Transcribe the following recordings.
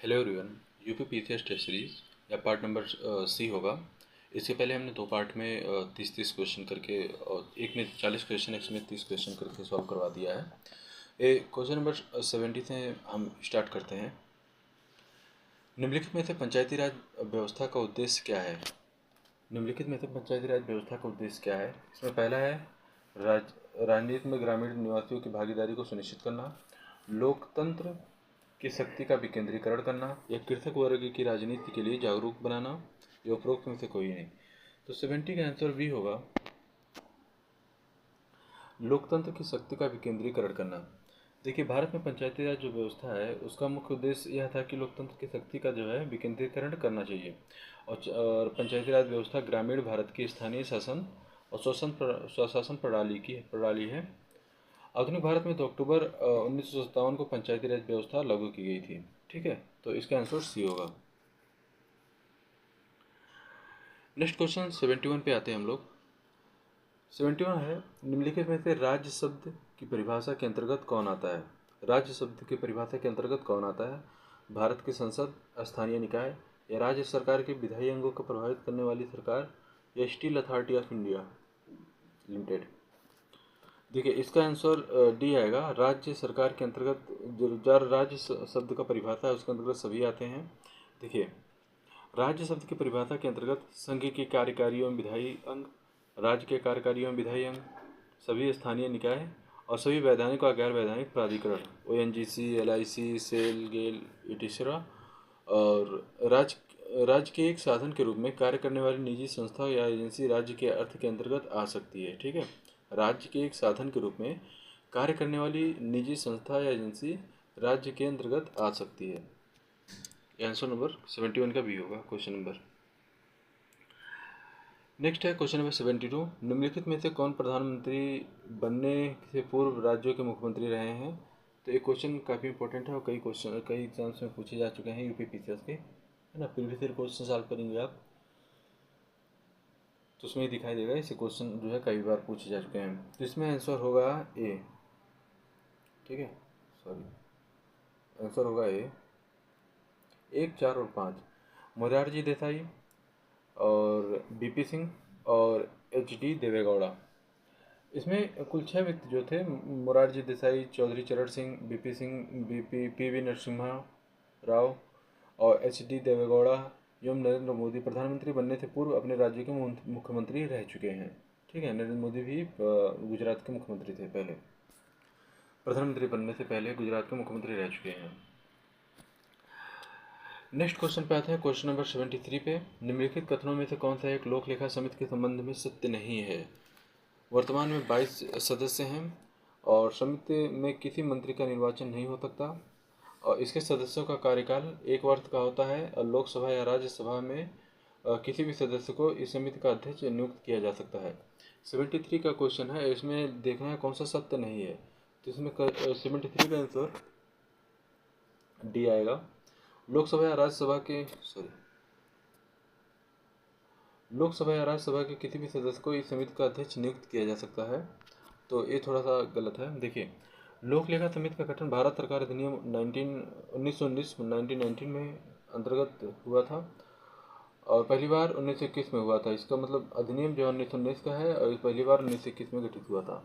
Hello everyone. UP PCS test series या part number C होगा। इससे पहले हमने दो पार्ट में 30-30 क्वेश्चन करके और एक में 40 क्वेश्चन, एक में 30 क्वेश्चन करके सॉल्व करवा दिया है। ये क्वेश्चन नंबर 70 से हम स्टार्ट करते हैं। निम्नलिखित में से पंचायती राज व्यवस्था का उद्देश्य क्या है? निम्नलिखित में से पंचायती राज व्यवस्था का उद्देश्य क्या है? इसमें पहला है राजनीति में ग्रामीण निवासियों की भागीदारी को सुनिश्चित करना, लोकतंत्र की शक्ति का विकेंद्रीकरण करना, या कृषक वर्ग की राजनीति के लिए जागरूक बनाना, या उपरोक्त में से कोई नहीं। तो 70 का आंसर बी होगा, लोकतंत्र की शक्ति का विकेंद्रीकरण करना। देखिए, भारत में पंचायती राज जो व्यवस्था है उसका मुख्य उद्देश्य यह था कि लोकतंत्र की शक्ति का जो है विकेंद्रीकरण करना चाहिए। और पंचायती राज व्यवस्था ग्रामीण भारत की स्थानीय शासन और स्वशासन प्रणाली है। आधुनिक भारत में तो अक्टूबर 1957 को पंचायती राज व्यवस्था लागू की गई थी। ठीक है, तो इसका आंसर सी होगा। नेक्स्ट क्वेश्चन 71 पे आते हैं हम लोग। 71 है, निम्नलिखित में से राज्य शब्द की परिभाषा के अंतर्गत कौन आता है? राज्य शब्द की परिभाषा के अंतर्गत कौन आता है? भारत की संसद, स्थानीय निकाय, या राज्य सरकार के विधायी अंगों को प्रभावित करने वाली सरकार, या steel authority of India limited. देखिए, इसका आंसर डी आएगा। राज्य सरकार के अंतर्गत जो राज्य शब्द का परिभाषा है उसके अंतर्गत सभी आते हैं। देखिए, राज्य शब्द की परिभाषा के अंतर्गत संघ के कार्यकारी एवं विधायी अंग, राज्य के कार्यकारी एवं विधायी अंग, सभी स्थानीय निकाय और सभी वैधानिक और गैर वैधानिक प्राधिकरण, ओएनजीसी, एलआईसी, सेल, गेल, इटिसरा, और राज्य के एक साधन के रूप में कार्य करने वाली निजी संस्था या एजेंसी राज्य के अर्थ के अंतर्गत आ सकती है। ठीक है, राज्य के एक साधन के रूप में कार्य करने वाली निजी संस्था या एजेंसी राज्य के अंतर्गत आ सकती है। आंसर नंबर 71 का बी होगा क्वेश्चन नंबर। नेक्स्ट है क्वेश्चन नंबर 72। निम्नलिखित में से कौन प्रधानमंत्री बनने से पूर्व राज्यों के मुख्यमंत्री रहे हैं? तो ये क्वेश्चन काफ़ी इंपॉर्टेंट है और कई एग्जाम्स में पूछे जा चुके हैं यूपी पीसीएस के, है ना। प्रीवियस ईयर क्वेश्चन सॉल्व करेंगे आप तो उसमें ही दिखाई देगा। इसे क्वेश्चन जो है कई बार पूछे जा चुके हैं, तो इसमें आंसर होगा ए। ठीक है, सॉरी, आंसर होगा ए 1, 4 और 5। मोरारजी देसाई और बीपी सिंह और एच.डी. देवेगौड़ा। इसमें कुल 6 व्यक्ति जो थे, मोरारजी देसाई, चौधरी चरण सिंह, बीपी सिंह, पीवी नरसिम्हा राव और एच.डी. देवेगौड़ा एवं नरेंद्र मोदी प्रधानमंत्री बनने से पूर्व अपने राज्य के मुख्यमंत्री रह चुके हैं। ठीक है, नरेंद्र मोदी भी गुजरात के मुख्यमंत्री थे पहले, प्रधानमंत्री बनने से पहले गुजरात के मुख्यमंत्री रह चुके हैं। नेक्स्ट क्वेश्चन पे आते हैं, क्वेश्चन नंबर 73 पे। निम्नलिखित कथनों में से कौन सा एक लोक लेखा समिति के संबंध में सत्य नहीं है? वर्तमान में 22 सदस्य हैं और समिति में किसी मंत्री का निर्वाचन नहीं हो सकता, और इसके सदस्यों का कार्यकाल 1 वर्ष का होता है, और लोकसभा या राज्यसभा में किसी भी सदस्य को इस समिति का अध्यक्ष नियुक्त किया जा सकता है। 73 का क्वेश्चन है, इसमें देखना है कौन सा सत्य नहीं है। तो इसमें 73 का आंसर डी आएगा। लोकसभा या राज्यसभा के किसी भी सदस्य को इस समिति का अध्यक्ष नियुक्त किया जा सकता है, तो ये थोड़ा सा गलत है। देखिए, लोक लेखा समिति का गठन भारत सरकार अधिनियम 1919 में अंतर्गत हुआ था, और पहली बार 1921 में हुआ था। इसका मतलब अधिनियम जो 1919 का है और पहली बार 1921 में गठित हुआ था।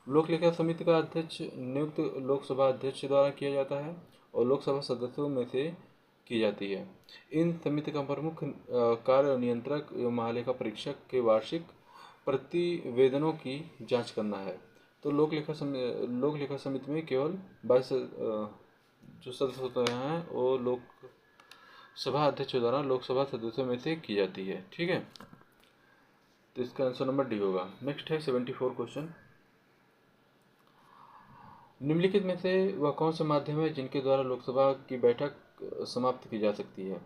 लोक लेखा समिति का अध्यक्ष नियुक्त लोकसभा अध्यक्ष द्वारा किया जाता है और लोकसभा सदस्यों में से की जाती है। इन समिति का प्रमुख कार्य नियंत्रक एवं महालेखा परीक्षक के वार्षिक प्रतिवेदनों की जांच करना है। तो लोक लेखा समिति में केवल 22 जो सदस्य होते हैं वो लोकसभा अध्यक्ष द्वारा लोकसभा सदस्यों में से की जाती है। ठीक है, तो इसका आंसर नंबर डी होगा। नेक्स्ट है 74 क्वेश्चन। निम्नलिखित में से वह कौन सा माध्यम है जिनके द्वारा लोकसभा की बैठक समाप्त की जा सकती है?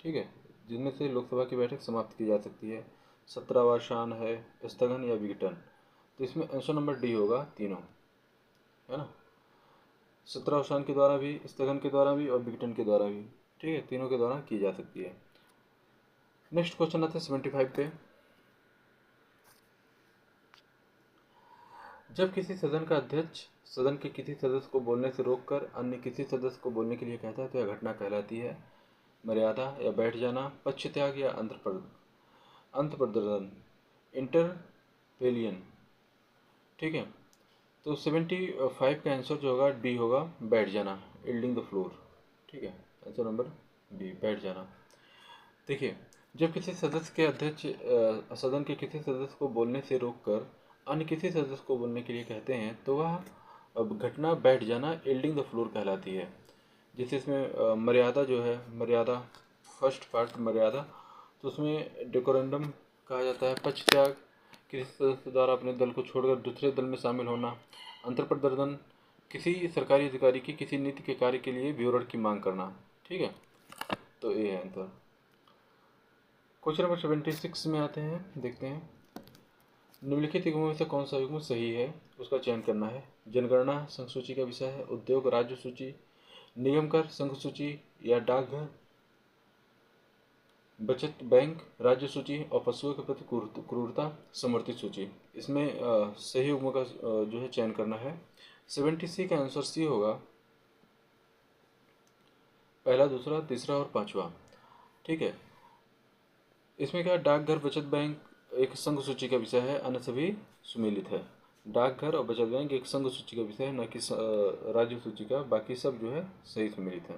ठीक है, जिनमें से लोकसभा की बैठक समाप्त की जा सकती है। सत्रावसान है, स्थगन या विघटन। तो इसमें आंसर नंबर डी होगा, तीनों, है ना। सत्रावसान के द्वारा भी, स्थगन के द्वारा भी और विघटन के द्वारा भी। ठीक है, तीनों के द्वारा की जा सकती है। नेक्स्ट क्वेश्चन आता है 75 पे। जब किसी सदन का अध्यक्ष सदन के किसी सदस्य को बोलने से रोककर अन्य किसी सदस्य को बोलने के लिए कहता है तो यह घटना कहलाती है मर्यादा या बैठ जाना, पक्ष त्याग या अंतर्प्रदर्शन, इंटरपेलियन। ठीक है, तो 75 का आंसर जो होगा डी होगा, बैठ जाना, यील्डिंग द फ्लोर। ठीक है, आंसर नंबर बी, बैठ जाना। देखिए, जब किसी सदस्य के अध्यक्ष सदन के किसी सदस्य को बोलने से रोककर अन्य किसी सदस्य को बोलने के लिए कहते हैं तो वह अब घटना बैठ जाना, यील्डिंग द फ्लोर कहलाती है। जैसे इसमें मर्यादा जो है, मर्यादा फर्स्ट पार्ट मर्यादा, तो उसमें डेकोरेंडम कहा जाता है, पक्ष त्याग किसी सदस्य द्वारा अपने दल को छोड़कर दूसरे दल में शामिल होना, अंतर्प्रदर्शन किसी सरकारी अधिकारी की किसी नीति के कार्य के लिए विवरण की मांग करना। ठीक है, तो ये है आंसर। क्वेश्चन नंबर 76 में आते हैं, देखते हैं। निम्नलिखित युग्मों में से कौन सा युग्म सही है, उसका चयन करना है। जनगणना संघ सूची का विषय है, उद्योग राज्य सूची, निगम कर संघ सूची या डाकघर बचत बैंक राज्य सूची और पशुओं के प्रति क्रूरता समर्थित सूची। इसमें सही युग्म का जो है चयन करना है। 70C का आंसर सी होगा, पहला, दूसरा, तीसरा और पांचवा। ठीक है, इसमें क्या, डाकघर बचत बैंक एक संघ सूची का विषय है, अन्य सभी सुमेलित है। डाकघर और बचत बैंक एक संघ सूची का विषय है, न कि राज्य सूची का, बाकी सब जो है सही सुमेलित है।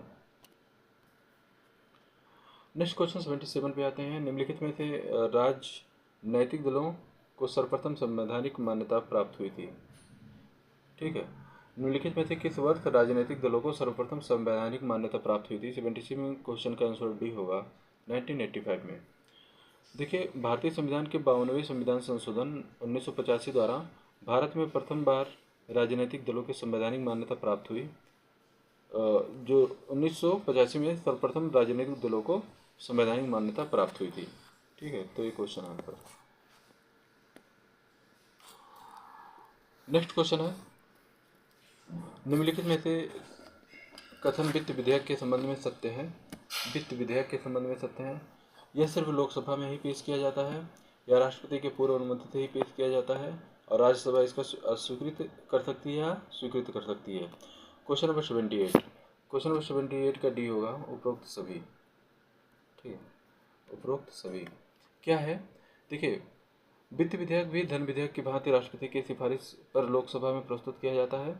नेक्स्ट क्वेश्चन 77 पे आते हैं। निम्नलिखित में से राजनैतिक दलों को सर्वप्रथम संवैधानिक मान्यता प्राप्त हुई थी। ठीक है, निम्नलिखित में से किस वर्ष राजनीतिक दलों को सर्वप्रथम संवैधानिक मान्यता प्राप्त हुई थी। 77 क्वेश्चन का आंसर डी होगा, 1985 में। देखिए, भारतीय संविधान के 52वें संविधान संशोधन 1985 द्वारा भारत में प्रथम बार राजनीतिक दलों के संवैधानिक मान्यता प्राप्त हुई। जो 1985 में सर्वप्रथम राजनीतिक दलों को संवैधानिक मान्यता प्राप्त हुई थी। ठीक है, तो ये क्वेश्चन आंसर। नेक्स्ट क्वेश्चन है, निम्नलिखित में से कथन वित्त विधेयक के संबंध में सत्य है। वित्त विधेयक के संबंध में सत्य है, यह सिर्फ लोकसभा में ही पेश किया जाता है या राष्ट्रपति के पूर्व अनुमति से ही पेश किया जाता है और राज्यसभा इसका अस्वीकृत कर सकती है या स्वीकृत कर सकती है। क्वेश्चन नंबर 78, क्वेश्चन नंबर 78 का डी होगा, उपरोक्त सभी। ठीक है, उपरोक्त सभी क्या है। देखिए, वित्त विधेयक भी धन विधेयक की भांति राष्ट्रपति की सिफारिश पर लोकसभा में प्रस्तुत किया जाता है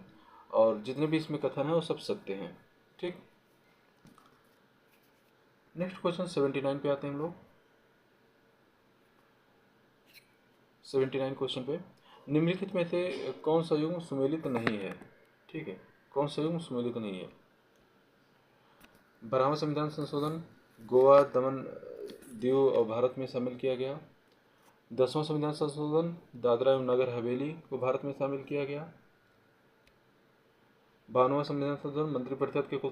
और जितने भी इसमें कथन है वो सब सत्य हैं। ठीक, नेक्स्ट क्वेश्चन 79 पे आते हैं हम लोग। 79 क्वेश्चन पे, निम्नलिखित में से कौन सा युग्म सुमेलित नहीं है। ठीक है, कौन सा युग्म सुमेलित नहीं है। 12वां संविधान संशोधन गोवा, दमन, दीव और भारत में शामिल किया गया। 10वां संविधान संशोधन दादरा एवं नगर हवेली को भारत में शामिल किया गया। 52वां संविधान संशोधन मंत्रिपरिषद के कुल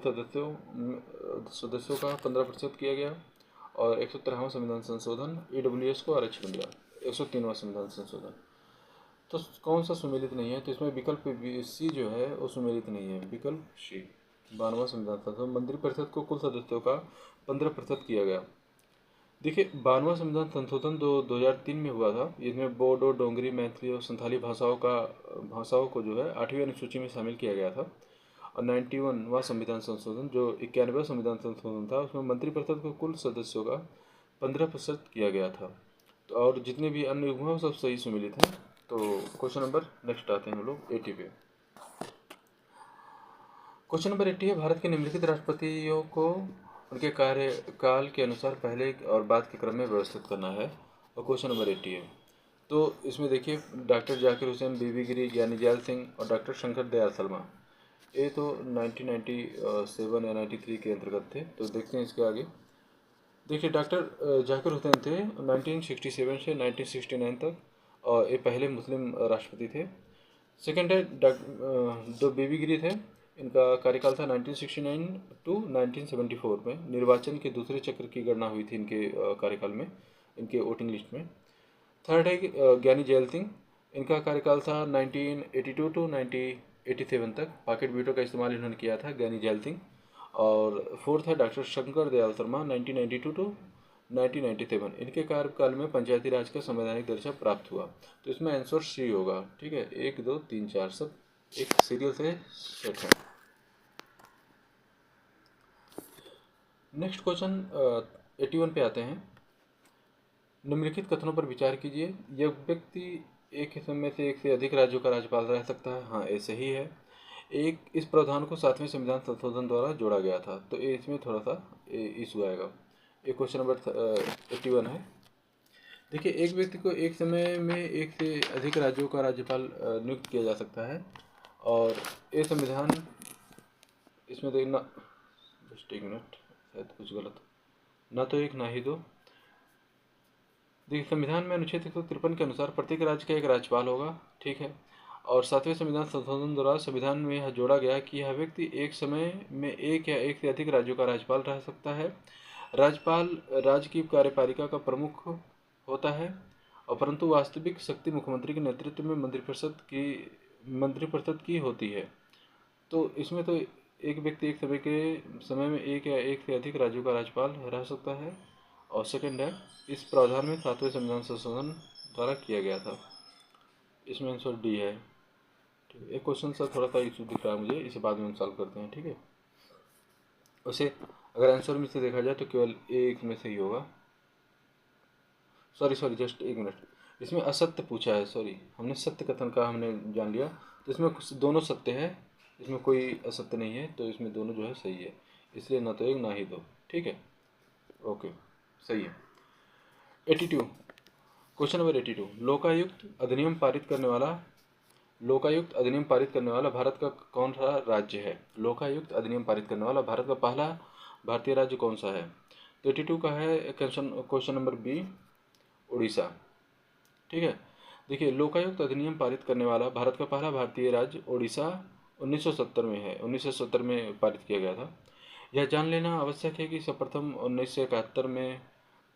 सदस्यों का 15% किया गया और 113वां संविधान संशोधन EWS को आरक्षण दिया। 103वां संविधान संशोधन, तो कौन सा सुमेलित नहीं है, तो इसमें विकल्प सी जो है वो सुमेलित नहीं है, विकल्प सी। 52वां संविधान संशोधन मंत्रिपरिषद को कुल सदस्यों का 15% किया गया। देखिए, 52वां संविधान संशोधन 2003 में हुआ था। इसमें बोडो, डोंगरी, मैथिली और संथाली भाषाओं को जो है 8वीं अनुसूची में शामिल किया गया था। और 91वां संविधान संशोधन जो 91वां संविधान संशोधन था उसमें मंत्रिपरिषद को कुल सदस्यों का 15% किया गया था। तो और जितने भी अन्य युग्म हैं वो सब सही सुमेलित हैं। तो क्वेश्चन नंबर नेक्स्ट आते हैं हम लोग 80 पे। क्वेश्चन नंबर 80 है, भारत के निम्नलिखित राष्ट्रपतियों को उनके कार्यकाल के अनुसार पहले और बाद के क्रम में व्यवस्थित करना है। और क्वेश्चन नंबर 80 है, तो इसमें देखिए डॉक्टर जाकिर हुसैन, बीबी गिरी, ज्ञानी जैल सिंह और डॉक्टर शंकर दयाल शर्मा, ये तो 1997 या 93 के अंतर्गत थे। तो देखते हैं इसके आगे। देखिए, डॉक्टर जाकिर हुसैन थे 1967 से 1969 तक और ये पहले मुस्लिम राष्ट्रपति थे। सेकेंड है जो बीबी गिरी थे, इनका कार्यकाल था 1969 टू 1974 में। निर्वाचन के दूसरे चक्र की गणना हुई थी इनके कार्यकाल में, इनके वोटिंग लिस्ट में। थर्ड है ज्ञानी जैल सिंह, इनका कार्यकाल था 1982 टू 1987 तक। पॉकेट वीटो का इस्तेमाल इन्होंने किया था, ज्ञानी जैल सिंह। और फोर्थ है डॉक्टर शंकर दयाल शर्मा, 1992 टू 1997। इनके कार्यकाल में पंचायती राज का संवैधानिक दर्जा प्राप्त हुआ। तो इसमें आंसर सी होगा। ठीक है, 1 2 3 4 सब एक सीरियल से सेट है। नेक्स्ट क्वेश्चन 81 पे आते हैं। निम्नलिखित कथनों पर विचार कीजिए। यह व्यक्ति एक ही समय से एक से अधिक राज्यों का राज्यपाल रह सकता है। हाँ, ये सही है। इस प्रावधान को 7वें संविधान संशोधन द्वारा जोड़ा गया था। तो ये इसमें थोड़ा सा इशू आएगा। ये क्वेश्चन नंबर 81 है। देखिए, एक व्यक्ति को एक समय में एक से अधिक राज्यों का राज्यपाल नियुक्त किया जा सकता है। और ये संविधान, इसमें देखना, जस्ट एक मिनट, शायद कुछ गलत, ना तो एक ना ही दो। देखिए, संविधान में अनुच्छेद 153 के अनुसार प्रत्येक राज्य का एक राज्यपाल होगा। ठीक है। और 7वें संविधान संशोधन द्वारा संविधान में यह जोड़ा गया कि यह व्यक्ति एक समय में एक या एक से अधिक राज्यों का राज्यपाल रह सकता है। राज्यपाल राज्य की कार्यपालिका का प्रमुख होता है, और परंतु वास्तविक शक्ति मुख्यमंत्री के नेतृत्व में मंत्रिपरिषद की होती है। तो इसमें तो एक व्यक्ति एक समय में एक या एक से अधिक राज्यों का राज्यपाल रह सकता है। और सेकंड है, इस प्रावधान में 7वें संविधान संशोधन द्वारा किया गया था। इसमें आंसर डी है। ठीक है, एक क्वेश्चन सा थोड़ा सा इशू दिख रहा है मुझे, इसे बाद में हम सॉल्व करते हैं। ठीक है, वैसे अगर आंसर में से देखा जाए तो केवल एक में सही होगा। सॉरी, जस्ट एक मिनट, इसमें असत्य पूछा है। सॉरी, हमने सत्य कथन का हमने जान लिया, तो इसमें कुछ दोनों सत्य है, इसमें कोई असत्य नहीं है। तो इसमें दोनों जो है सही है, इसलिए ना तो एक ना ही दो। ठीक है, ओके, सही है। 82, क्वेश्चन नंबर 82। लोकायुक्त अधिनियम पारित करने वाला भारत का कौन सा राज्य है? लोकायुक्त अधिनियम पारित करने वाला भारत का पहला भारतीय राज्य कौन सा है? तो 82 का है क्वेश्चन नंबर बी, उड़ीसा। ठीक है। देखिए, लोकायुक्त अधिनियम पारित करने वाला भारत का पहला भारतीय राज्य उड़ीसा 1970 में है। 1970 में पारित किया गया था। यह जान लेना आवश्यक है कि सर्वप्रथम 1971 में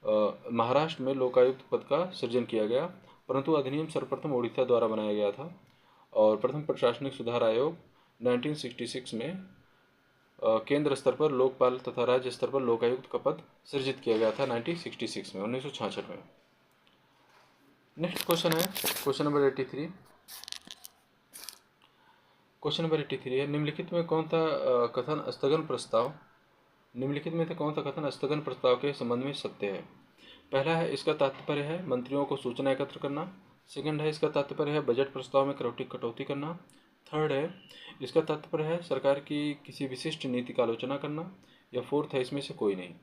महाराष्ट्र में लोकायुक्त पद का सृजन किया गया, परंतु अधिनियम सर्वप्रथम उड़ीसा द्वारा बनाया गया था। और प्रथम प्रशासनिक सुधार आयोग 1966 में केंद्र स्तर पर लोकपाल तथा राज्य स्तर पर लोकायुक्त का पद सृजित किया गया था 1966 में, 1966 में। नेक्स्ट क्वेश्चन है क्वेश्चन नंबर 83। क्वेश्चन नंबर 83 है, निम्नलिखित में कौन सा कथन स्थगन प्रस्ताव के संबंध में सत्य है? पहला है, इसका तात्पर्य है मंत्रियों को सूचना एकत्र करना। सेकंड है, इसका तात्पर्य है बजट प्रस्ताव में कटौती करना। थर्ड है, इसका तात्पर्य है सरकार की किसी विशिष्ट नीति का आलोचना करना। या फोर्थ है, इसमें से कोई नहीं।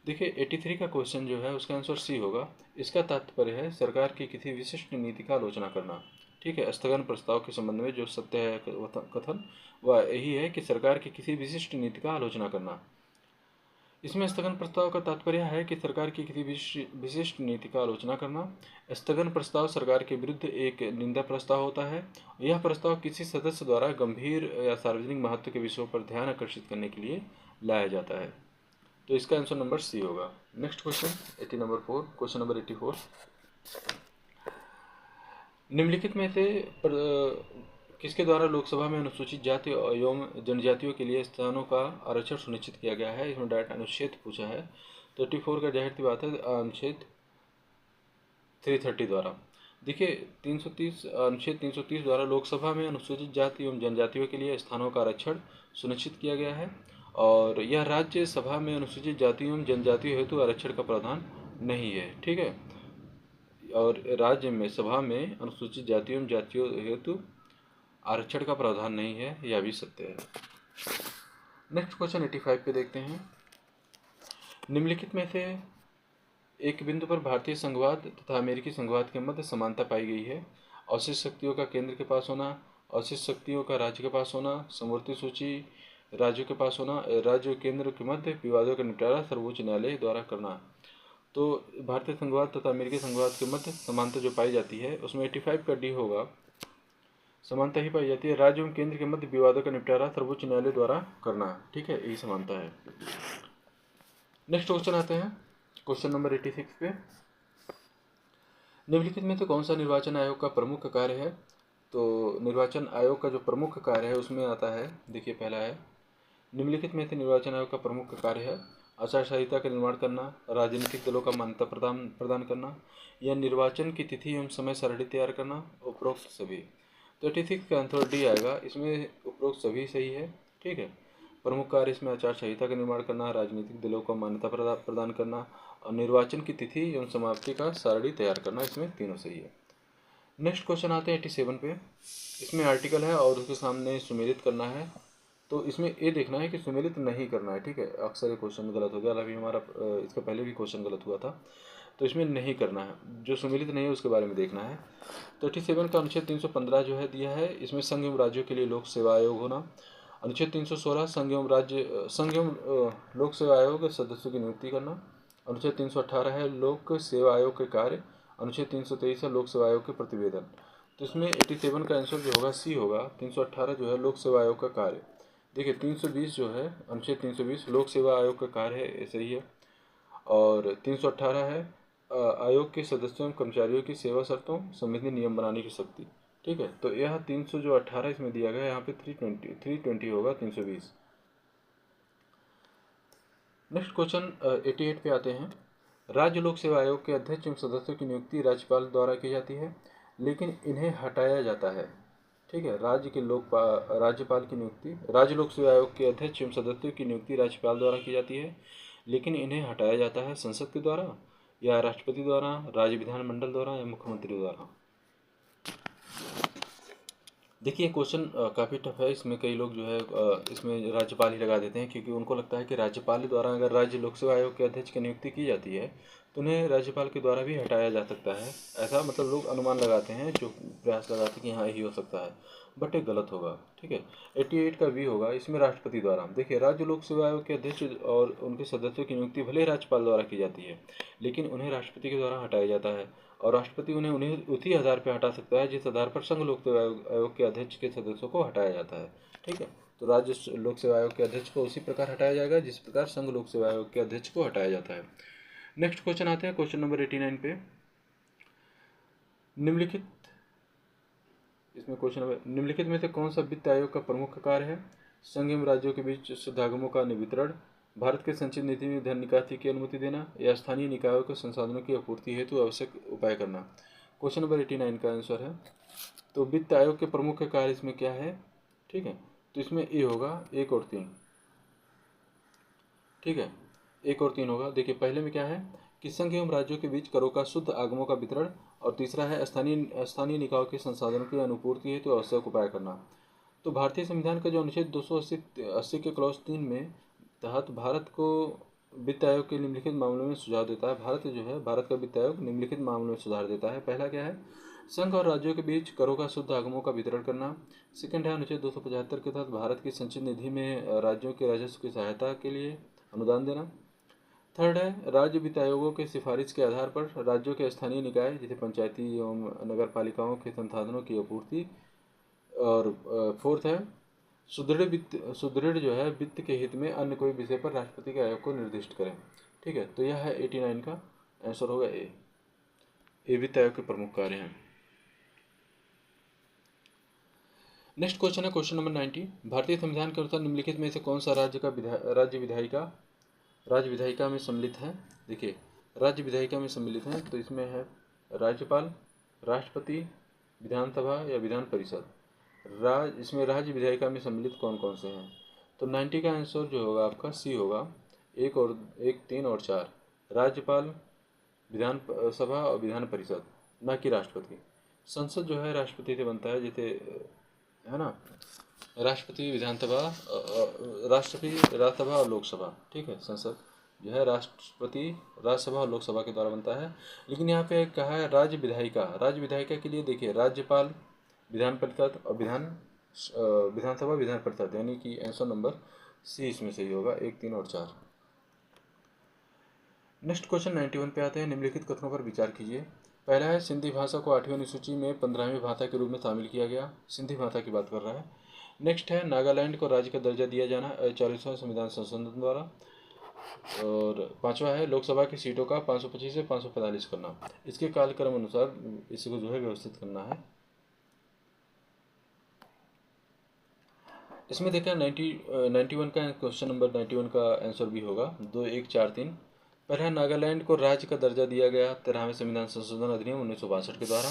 देखिए, 83 का क्वेश्चन जो है उसका आंसर सी होगा। इसका तात्पर्य है सरकार की किसी विशिष्ट नीति का आलोचना करना। ठीक है, स्थगन प्रस्ताव के संबंध में जो सत्य है कथन वह यही है कि सरकार की किसी विशिष्ट नीति का आलोचना करना। इसमें स्थगन प्रस्ताव का तात्पर्य है कि सरकार की किसी विशिष्ट नीति का आलोचना करना। स्थगन प्रस्ताव सरकार के विरुद्ध एक निंदा प्रस्ताव होता है। यह प्रस्ताव किसी सदस्य द्वारा गंभीर या सार्वजनिक महत्व के विषयों पर ध्यान आकर्षित करने के लिए लाया जाता है। तो इसका आंसर नंबर सी होगा। Next question 80 number 4, question number 84। निम्नलिखित में से किसके द्वारा लोकसभा में अनुसूचित जाति एवं जनजातियों के लिए स्थानों का आरक्षण सुनिश्चित किया गया है? इसमें डायरेक्ट अनुच्छेद पूछा है। तो 84 का जाहिर सी बात है अनुच्छेद 330 द्वारा। देखिए, अनुच्छेद 330 द्वारा लोकसभा में अनुसूचित जाति एवं जनजातियों के लिए स्थानों का आरक्षण सुनिश्चित किया गया है। और यह राज्य सभा में अनुसूचित जाति एवं जनजातियों हेतु आरक्षण का प्रावधान नहीं है। ठीक है, और राज्य में सभा में अनुसूचित जातियों एवं जातियों हेतु आरक्षण का प्रावधान नहीं है, यह भी सत्य है। नेक्स्ट क्वेश्चन 85 पे देखते हैं। निम्नलिखित में से एक बिंदु पर भारतीय संघवाद तथा अमेरिकी संघवाद के मध्य समानता पाई गई है। अवशिष्ट शक्तियों का केंद्र के पास होना, अवशिष्ट शक्तियों का राज्य के पास होना, समवर्ती सूची राज्यों के पास होना, राज्य और केंद्र के मध्य विवादों का निपटारा सर्वोच्च न्यायालय द्वारा करना। तो भारतीय संघवाद तथा अमेरिकी संघवाद के मध्य समानता जो पाई जाती है उसमें 85 का डी होगा। समानता ही पाई जाती है, राज्य एवं केंद्र के मध्य विवादों का निपटारा सर्वोच्च न्यायालय द्वारा करना। ठीक है, यही समानता है। नेक्स्ट क्वेश्चन आते हैं क्वेश्चन नंबर 86 पे। निम्नलिखित में से कौन सा निर्वाचन आयोग का प्रमुख कार्य है? तो निर्वाचन आयोग का जो प्रमुख कार्य है उसमें आता है, देखिए पहला है, निम्नलिखित में से निर्वाचन आयोग का प्रमुख कार्य है आचार संहिता का निर्माण करना, राजनीतिक दलों का मान्यता प्रदान करना, या निर्वाचन की तिथि एवं समय सारणी तैयार करना, उपरोक्त सभी। तो 86 का आंसर डी आएगा, इसमें उपरोक्त सभी सही है। ठीक है, प्रमुख कार्य इसमें आचार संहिता का निर्माण करना, राजनीतिक दलों को मान्यता प्रदान करना और निर्वाचन की तिथि एवं समाप्ति का सारणी तैयार करना, इसमें तीनों सही है। नेक्स्ट क्वेश्चन आते हैं 87 पे। इसमें आर्टिकल है और उसके सामने सुमेलित करना है। तो इसमें ये देखना है कि सुमेलित नहीं करना है। ठीक है, अक्सर ये क्वेश्चन गलत हो गया, अभी हमारा इसका पहले भी क्वेश्चन गलत हुआ था। तो इसमें नहीं करना है, जो सुमेलित नहीं है उसके बारे में देखना है। तो 87 का अनुच्छेद 315 जो है दिया है, इसमें संघ एवं राज्यों के लिए लोक सेवा आयोग होना। अनुच्छेद 316 संघ एवं लोक सेवा आयोग के सदस्यों की नियुक्ति करना। अनुच्छेद 318 है लोक सेवा आयोग के कार्य। अनुच्छेद 323 है लोक सेवा आयोग के प्रतिवेदन। तो इसमें 87 का आंसर जो होगा सी होगा। 318 जो है लोक सेवा आयोग का कार्य। देखिए 320 जो है अनुच्छेद 320 लोक सेवा आयोग का कार्य है, ये सही है। और 318 है आयोग के सदस्यों एवं कर्मचारियों की सेवा शर्तों संबंधी नियम बनाने की शक्ति। ठीक है, तो यह 300 जो 18 इसमें दिया गया है, यहाँ पे 320 होगा 320। नेक्स्ट क्वेश्चन 88 पे आते हैं। राज्य लोक सेवा आयोग के अध्यक्ष एवं सदस्यों की नियुक्ति राज्यपाल द्वारा की जाती है, लेकिन इन्हें हटाया जाता है। ठीक है, राज्यपाल की नियुक्ति, राज्य लोक सेवा आयोग के अध्यक्ष एवं सदस्यों की नियुक्ति राज्यपाल द्वारा की जाती है, लेकिन इन्हें हटाया जाता है संसद के द्वारा या राष्ट्रपति द्वारा, राज्य विधानमंडल द्वारा या मुख्यमंत्री द्वारा। देखिए क्वेश्चन काफ़ी टफ है। इसमें कई लोग जो है इसमें राज्यपाल ही लगा देते हैं, क्योंकि उनको लगता है कि राज्यपाल द्वारा अगर राज्य लोक सेवा आयोग के अध्यक्ष की नियुक्ति की जाती है तो उन्हें राज्यपाल के द्वारा भी हटाया जा सकता है। ऐसा मतलब लोग अनुमान लगाते हैं, जो प्रयास लगाते हैं कि हाँ यही हो सकता है, बट ये गलत होगा। ठीक है, 88 का भी होगा, इसमें राष्ट्रपति द्वारा। देखिए राज्य लोक सेवा आयोग के अध्यक्ष और उनके सदस्यों की नियुक्ति भले ही राज्यपाल द्वारा की जाती है, लेकिन उन्हें राष्ट्रपति के द्वारा हटाया जाता है। और राष्ट्रपति उन्हें उसी आधार पर हटा सकता है जिस आधार पर संघ लोक सेवा आयोग के अध्यक्ष के सदस्यों को हटाया जाता है। ठीक है, तो राज्य लोक सेवा आयोग के अध्यक्ष को उसी प्रकार हटाया जाएगा जिस प्रकार संघ लोक सेवा आयोग के अध्यक्ष को हटाया जाता है। नेक्स्ट क्वेश्चन आते हैं क्वेश्चन नंबर 89 पे। निम्नलिखित में से कौन सा वित्त आयोग का प्रमुख कार्य है? संघ एवं राज्यों के बीच शुद्धागमों का वितरण, भारत के संचित निधि में धन निकासी की अनुमति देना, या स्थानीय निकायों के संसाधनों की आपूर्ति हेतु आवश्यक उपाय करना। क्वेश्चन नंबर 89 का आंसर है। तो वित्त आयोग के प्रमुख कार्य इसमें क्या है? ठीक है, तो इसमें ए होगा 1 और 3। ठीक है, 1 और 3 होगा। देखिए पहले में क्या है कि संघ एवं राज्यों के बीच करों का शुद्ध आगमों का वितरण, और तीसरा है स्थानीय निकायों के संसाधनों की अनुपूर्ति हेतु आवश्यक उपाय करना। तो भारतीय संविधान का जो अनुच्छेद 280 के क्लॉज 3 में तहत भारत को वित्त आयोग के निम्नलिखित मामलों में सुझाव देता है। भारत का वित्त आयोग निम्नलिखित मामलों में सुधार देता है। पहला क्या है? संघ और राज्यों के बीच करों का शुद्ध आगमों का वितरण करना। सेकंड है अनुच्छेद 275 के तहत भारत की संचित निधि में राज्यों के राजस्व की सहायता के लिए अनुदान देना। थर्ड है राज्य वित्त आयोगों के सिफारिश के आधार पर राज्यों के स्थानीय निकाय जैसे पंचायती एवं नगर पालिकाओं के संसाधनों की आपूर्ति। और फोर्थ है सुदृढ़ जो है वित्त के हित में अन्य कोई विषय पर राष्ट्रपति के आयोग को निर्दिष्ट करें। ठीक है, तो यह है 89 का आंसर होगा ए वित्त आयोग के प्रमुख कार्य हैं। नेक्स्ट क्वेश्चन है क्वेश्चन नंबर 90। भारतीय संविधान के अनुसार निम्नलिखित में से कौन सा राज्य विधायिका में सम्मिलित है? देखिए राज्य विधायिका में सम्मिलित है, तो इसमें है राज्यपाल, राष्ट्रपति, विधानसभा या विधान परिषद। इसमें राज्य विधायिका में सम्मिलित कौन कौन से हैं? तो 90 का आंसर जो होगा आपका सी होगा। 1, 3 और 4, राज्यपाल, विधान सभा और विधान परिषद, ना कि राष्ट्रपति। संसद जो है राष्ट्रपति से बनता है, जैसे है ना, राष्ट्रपति, विधानसभा, राज्यसभा और लोकसभा। ठीक है, संसद जो है राष्ट्रपति, राज्यसभा और लोकसभा के द्वारा बनता है। लेकिन यहाँ पे कहा है राज्य विधायिका के लिए देखिए राज्यपाल, विधान परिषद और विधानसभा, विधान परिषद, यानी कि आंसर नंबर सी इसमें सही होगा। 1, 3 और 4। नेक्स्ट क्वेश्चन 91 पे आते हैं। निम्नलिखित कथनों पर विचार कीजिए। पहला है सिंधी भाषा को 8वीं अनुसूची में 15वीं भाषा के रूप में शामिल किया गया। सिंधी भाषा की बात कर रहा है। नेक्स्ट है नागालैंड को राज्य का दर्जा दिया जाना 44वां संविधान संशोधन द्वारा। और पांचवा है लोकसभा की सीटों का 525 से 545 करना। इसके कालक्रम अनुसार इसको जो है व्यवस्थित करना है। इसमें देखा 91 का क्वेश्चन नंबर 91 का आंसर भी होगा 2 1 4 3। पहला, नागालैंड को राज्य का दर्जा दिया गया 13वें संविधान संशोधन अधिनियम 1962 के द्वारा।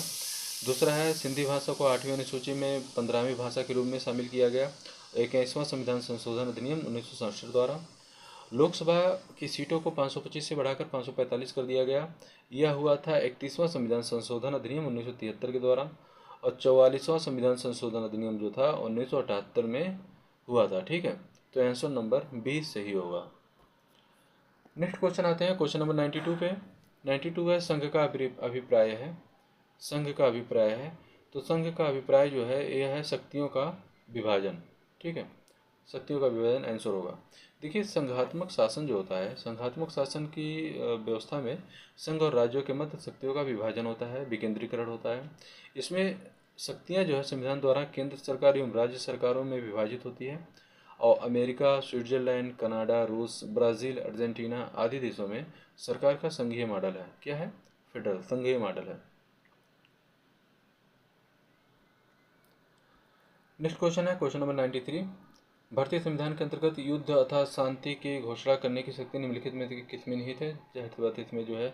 दूसरा है, सिंधी भाषा को 8वीं अनुसूची में 15वीं भाषा के रूप में शामिल किया गया 21वां संविधान संशोधन अधिनियम 1967 द्वारा। लोकसभा की सीटों को 525 से बढ़ाकर 545 कर दिया गया, यह हुआ था 31वां संविधान संशोधन अधिनियम 1973 के द्वारा। और 44वां संविधान संशोधन अधिनियम जो था 1978 में हुआ था। ठीक है, तो आंसर नंबर 20 सही होगा। नेक्स्ट क्वेश्चन आते हैं क्वेश्चन नंबर 92 पे। 92 है, संघ का अभिप्राय है। संघ का अभिप्राय है, तो संघ का अभिप्राय जो है यह है शक्तियों का विभाजन। ठीक है, शक्तियों का विभाजन आंसर होगा। देखिए, संघात्मक शासन जो होता है, संघात्मक शासन की व्यवस्था में संघ और राज्यों के मध्य शक्तियों का विभाजन होता है, विकेंद्रीकरण होता है। इसमें शक्तियां जो है संविधान द्वारा केंद्र सरकार एवं राज्य सरकारों में विभाजित होती है। और अमेरिका, स्विट्जरलैंड, कनाडा, रूस, ब्राज़ील, अर्जेंटीना आदि देशों में सरकार का संघीय मॉडल है। क्या है? फेडरल, संघीय मॉडल है। नेक्स्ट क्वेश्चन है क्वेश्चन नंबर 93। भारतीय संविधान के अंतर्गत युद्ध अथवा शांति की घोषणा करने की शक्ति निम्नलिखित में से किस में निहित है? जाहिर सी बात है इसमें जो है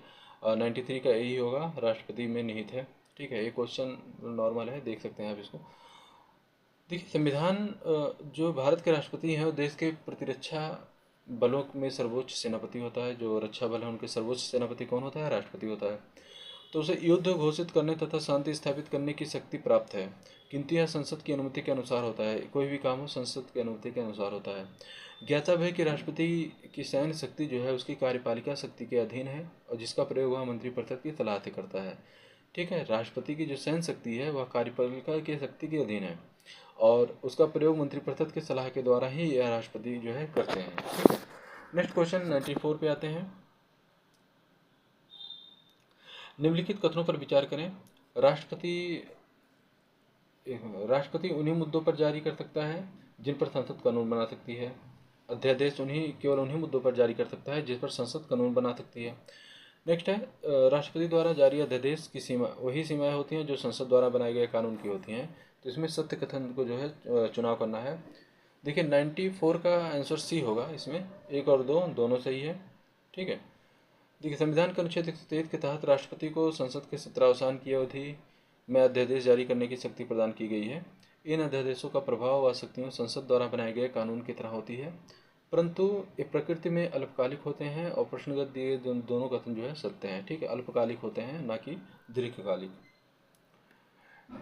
93 का यही होगा, राष्ट्रपति में निहित है। ठीक है, ये क्वेश्चन नॉर्मल है, देख सकते हैं आप इसको। देखिए, संविधान जो भारत के राष्ट्रपति हैं वो देश के प्रतिरक्षा बलों में सर्वोच्च सेनापति होता है। जो रक्षा बल है उनके सर्वोच्च सेनापति कौन होता है? राष्ट्रपति होता है। तो उसे युद्ध घोषित करने तथा शांति स्थापित करने की शक्ति प्राप्त है, किंतु यह संसद की अनुमति के अनुसार होता है। कोई भी काम हो संसद की अनुमति के अनुसार होता है। ज्ञातव्य है कि राष्ट्रपति की सैन्य शक्ति जो है उसकी कार्यपालिका शक्ति के अधीन है और जिसका प्रयोग वह मंत्रिपरिषद की सलाह से करता है। ठीक है, राष्ट्रपति की जो सैन्य शक्ति है वह कार्यपालिका की शक्ति के अधीन है और उसका प्रयोग मंत्रिपरिषद की सलाह के द्वारा ही यह राष्ट्रपति जो है करते हैं। ठीक है, नेक्स्ट क्वेश्चन 94 पे आते हैं। निम्नलिखित कथनों पर विचार करें। राष्ट्रपति उन्हीं मुद्दों पर जारी कर सकता है जिन पर संसद कानून बना सकती है। अध्यादेश केवल उन्हीं मुद्दों पर जारी कर सकता है जिस पर संसद कानून बना सकती है। नेक्स्ट है, राष्ट्रपति द्वारा जारी अध्यादेश की सीमा वही सीमाएं होती हैं जो संसद द्वारा बनाए गए कानून की होती हैं। तो इसमें सत्य कथन को जो है चुनाव करना है। देखिए, 94 का आंसर सी होगा। इसमें 1 और 2 दोनों सही है। ठीक है, देखिए, संविधान के अनुच्छेद 123 के तहत राष्ट्रपति को संसद के सत्रावसान की अवधि में अध्यादेश जारी करने की शक्ति प्रदान की गई है। इन अध्यादेशों का प्रभाव व शक्तियों संसद द्वारा बनाए गए कानून की तरह होती है, परंतु ये प्रकृति में अल्पकालिक होते हैं और प्रश्नगत दिए दोनों कथन जो है सत्य हैं। ठीक है, अल्पकालिक होते हैं ना कि दीर्घकालिक।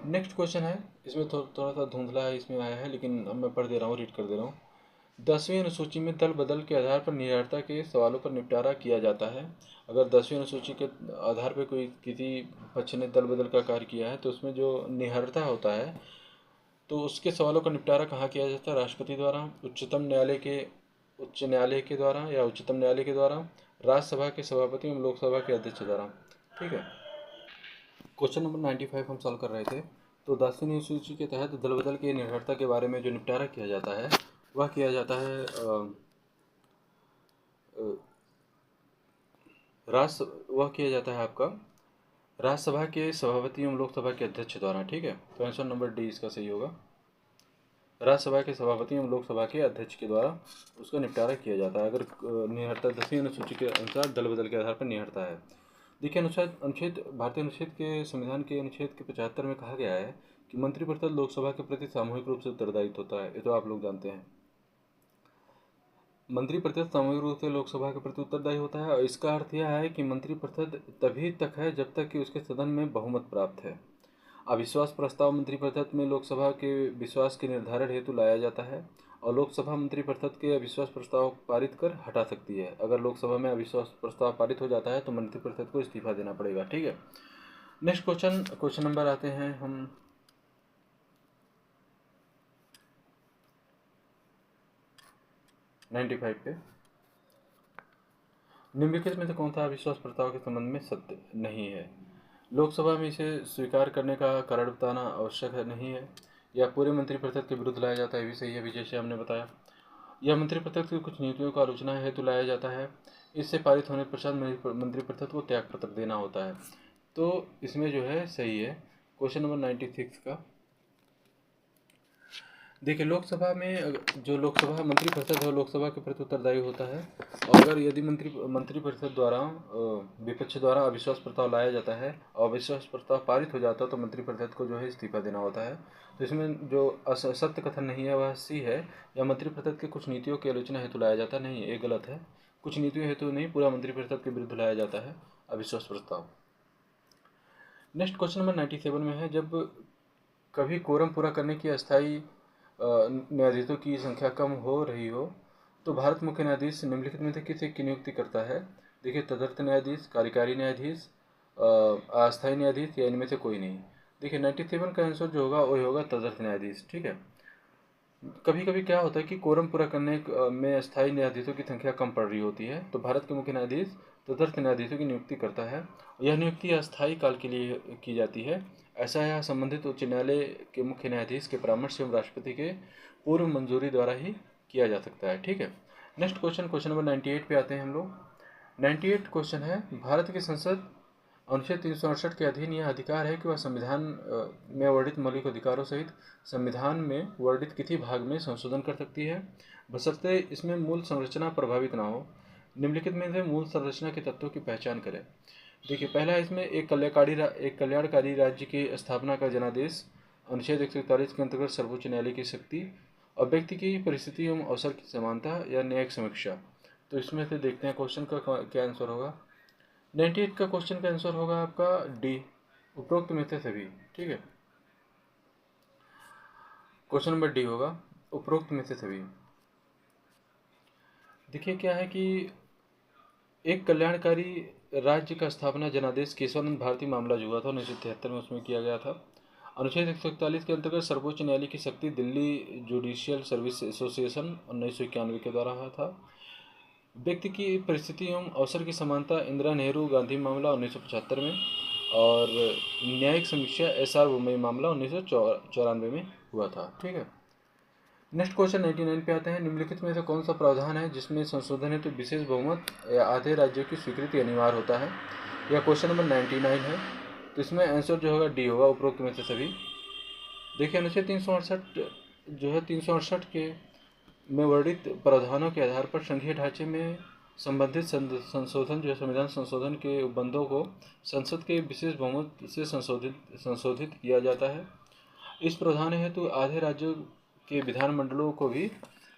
नेक्स्ट क्वेश्चन है, इसमें थोड़ा सा धुंधला है इसमें आया है, लेकिन अब मैं पढ़ दे रहा हूँ, रीड कर दे रहा हूँ। 10वीं अनुसूची में दल बदल के आधार पर निरर्थक के सवालों पर निपटारा किया जाता है। अगर 10वीं अनुसूची के आधार पर कोई किसी पक्ष ने दल बदल का कार्य किया है तो उसमें जो निहरता होता है तो उसके सवालों का निपटारा कहाँ किया जाता है? राष्ट्रपति द्वारा, उच्च न्यायालय के द्वारा या उच्चतम न्यायालय के द्वारा, राज्यसभा के सभापति एवं लोकसभा के अध्यक्ष द्वारा। ठीक है, क्वेश्चन नंबर 95 हम सॉल्व कर रहे थे। तो 10वीं अनुसूची के तहत दल बदल की निर्भरता के बारे में जो निपटारा किया जाता है वह किया जाता है वह किया जाता है आपका राज्यसभा के सभापति एवं लोकसभा के अध्यक्ष द्वारा। ठीक है, तो आंसर नंबर डी इसका सही होगा। राज्यसभा के सभापति एवं लोकसभा के अध्यक्ष के द्वारा उसका निपटारा किया जाता है अगर निहरता 10वीं अनुसूची के अनुसार दल बदल के आधार पर निहरता है। देखिए, भारतीय अनुच्छेद के संविधान के अनुच्छेद के 75 में कहा गया है कि मंत्रिपरिषद लोकसभा के प्रति सामूहिक रूप से उत्तरदायित्व होता है। ये तो आप लोग जानते हैं। मंत्रिपरिषद सामूहिक रूप से लोकसभा के प्रति उत्तरदायी होता है और इसका अर्थ यह है कि मंत्रिपरिषद तभी तक है जब तक कि उसके सदन में बहुमत प्राप्त है। अविश्वास प्रस्ताव मंत्रिपरिषद में लोकसभा के विश्वास के निर्धारण हेतु लाया जाता है और लोकसभा मंत्रिपरिषद के अविश्वास प्रस्ताव पारित कर हटा सकती है। अगर लोकसभा में अविश्वास प्रस्ताव पारित हो जाता है तो मंत्रिपरिषद को इस्तीफा देना पड़ेगा। ठीक है, नेक्स्ट क्वेश्चन नंबर आते हैं हम 95 पे। निम्नलिखित में से कौन सा अविश्वास प्रस्ताव के संबंध में सत्य नहीं है? लोकसभा में इसे स्वीकार करने का कारण बताना आवश्यक है नहीं है, या पूरे मंत्रिपरिषद के विरुद्ध लाया जाता है, भी सही है, विजय से हमने बताया। यह मंत्रिपरिषद की कुछ नीतियों का आलोचना हेतु लाया जाता है, इससे पारित होने पश्चात मंत्रिपरिषद को त्यागपत्र देना होता है। तो इसमें जो है सही है क्वेश्चन नंबर 96 का। देखिए, लोकसभा में जो लोकसभा मंत्रिपरिषद है वो लोकसभा के प्रति उत्तरदायी होता है। और अगर यदि मंत्रिपरिषद द्वारा विपक्ष द्वारा अविश्वास प्रस्ताव लाया जाता है और अविश्वास प्रस्ताव पारित हो जाता है तो मंत्रिपरिषद को जो है इस्तीफा देना होता है। तो इसमें जो सत्य कथन नहीं है वह सी है, या मंत्रिपरिषद के कुछ नीतियों की आलोचना हेतु लाया जाता नहीं, ये गलत है। कुछ नीतियों हेतु नहीं, पूरा मंत्रिपरिषद के विरुद्ध लाया जाता है अविश्वास प्रस्ताव। नेक्स्ट क्वेश्चन नंबर 97 में है, जब कभी कोरम पूरा करने की अस्थायी न्यायाधीशों की संख्या कम हो रही हो तो भारत मुख्य न्यायाधीश निम्नलिखित में से किसे की नियुक्ति करता है। देखिए, तदर्थ न्यायाधीश, कार्यकारी न्यायाधीश, अस्थायी न्यायाधीश, या इनमें से कोई नहीं। देखिए, 97 का आंसर जो होगा वही होगा तदर्थ न्यायाधीश। ठीक है। कभी कभी क्या होता है कि कोरम पूरा करने में स्थायी न्यायाधीशों की संख्या कम पड़ रही होती है तो भारत के मुख्य न्यायाधीश तदर्थ न्यायाधीशों की नियुक्ति करता है। यह नियुक्ति अस्थायी काल के लिए की जाती है। ऐसा यह संबंधित उच्च न्यायालय के मुख्य न्यायाधीश के परामर्श एवं राष्ट्रपति के पूर्व मंजूरी द्वारा ही किया जा सकता है। ठीक है। नेक्स्ट क्वेश्चन, क्वेश्चन नंबर 98 पे आते हैं हम लोग। 98 क्वेश्चन है, भारत की संसद अनुच्छेद 368 के अधीन यह अधिकार है कि वह संविधान में वर्णित मौलिक अधिकारों सहित संविधान में वर्णित किसी भाग में संशोधन कर सकती है, बशर्ते इसमें मूल संरचना प्रभावित ना हो। निम्नलिखित में से मूल संरचना के तत्वों की पहचान करें। देखिए, पहला इसमें एक कल्याणकारी राज्य की स्थापना का जनादेश, अनुच्छेद 141 के अंतर्गत सर्वोच्च न्यायालय की शक्ति, और व्यक्ति की परिस्थिति एवं अवसर की समानता या न्यायिक समीक्षा। तो इसमें से देखते हैं क्वेश्चन का क्या आंसर होगा। 98 का क्वेश्चन का आंसर होगा आपका डी, उपरोक्त में से सभी। ठीक है, क्वेश्चन नंबर डी होगा, उपरोक्त में से सभी। देखिए, क्या है कि एक कल्याणकारी राज्य का स्थापना जनादेश केशवानंद भारती मामला जो हुआ था 1973 में, उसमें किया गया था। अनुच्छेद 141 के अंतर्गत सर्वोच्च न्यायालय की शक्ति दिल्ली जुडिशियल सर्विस एसोसिएशन 1991 के द्वारा हुआ था। व्यक्ति की परिस्थिति एवं अवसर की समानता इंदिरा नेहरू गांधी मामला 1975 में, और न्यायिक समीक्षा एसआर बोम्मई मामला 1994 में हुआ था। ठीक है। नेक्स्ट क्वेश्चन 99 पे आते हैं। निम्नलिखित में से कौन सा प्रावधान है जिसमें संशोधन है तो विशेष बहुमत या आधे राज्यों की स्वीकृति अनिवार्य होता है। यह क्वेश्चन नंबर 99 है। तो इसमें आंसर जो होगा डी होगा, उपरोक्त में से सभी। देखिए, अनुच्छेद 368 जो है 368 के में वर्णित प्रावधानों के आधार पर संघीय ढांचे में संबंधित संशोधन जो है संविधान संशोधन के उपबंधों को संसद के विशेष बहुमत से संशोधित किया जाता है। इस प्रावधान हेतु आधे राज्यों के विधानमंडलों को भी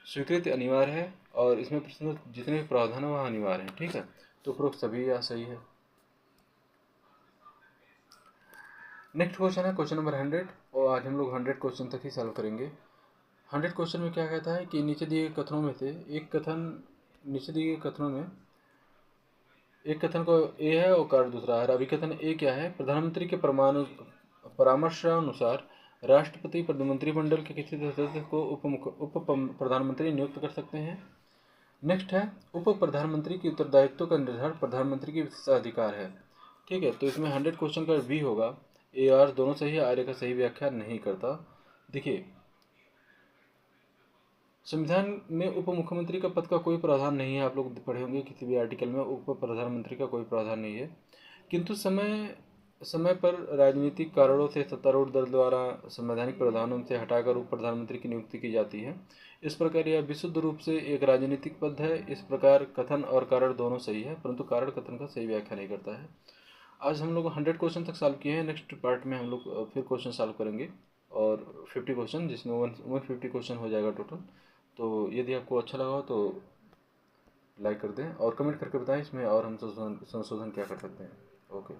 स्वीकृति अनिवार्य है, और इसमें प्रस्तुत जितने भी प्रावधान है वह अनिवार्य है। ठीक है। तो उपरोक्त सभी यह सही है। नेक्स्ट क्वेश्चन है क्वेश्चन नंबर 100, और आज हम लोग 100 क्वेश्चन तक ही सॉल्व करेंगे। 100 क्वेश्चन में क्या कहता है कि नीचे दिए गए कथनों में से नीचे दिए गए कथनों में एक कथन को ए है और कार्य दूसरा है। अभिकथन ए क्या है, प्रधानमंत्री के परामर्शानुसार राष्ट्रपति मंत्रिमंडल के किसी सदस्य को उप प्रधानमंत्री नियुक्त कर सकते हैं। नेक्स्ट है, उप प्रधानमंत्री की उत्तरदायित्व का निर्धारण प्रधानमंत्री की विशेषाधिकार है। ठीक है। तो इसमें 100 क्वेश्चन का बी होगा, ए आर दोनों सही है, आर्य का सही व्याख्या नहीं करता। देखिए, संविधान में उप मुख्यमंत्री का पद का कोई प्रावधान नहीं है। आप लोग पढ़े होंगे किसी भी आर्टिकल में, उप प्रधानमंत्री का कोई प्रावधान नहीं है। किंतु समय समय पर राजनीतिक कारणों से सत्तारूढ़ दल द्वारा संवैधानिक प्रावधानों से हटाकर उप प्रधानमंत्री की नियुक्ति की जाती है। इस प्रकार यह विशुद्ध रूप से एक राजनीतिक पद है। इस प्रकार कथन और कारण दोनों सही है, परंतु कारण कथन का सही व्याख्या नहीं करता है। आज हम लोग 100 क्वेश्चन तक सॉल्व किए हैं। नेक्स्ट पार्ट में हम लोग फिर क्वेश्चन सॉल्व करेंगे, और 50 क्वेश्चन, जिसमें 150 क्वेश्चन हो जाएगा टोटल। तो यदि आपको अच्छा लगा हो तो लाइक कर दें और कमेंट करके बताएं इसमें और हम संशोधन क्या कर सकते हैं। ओके।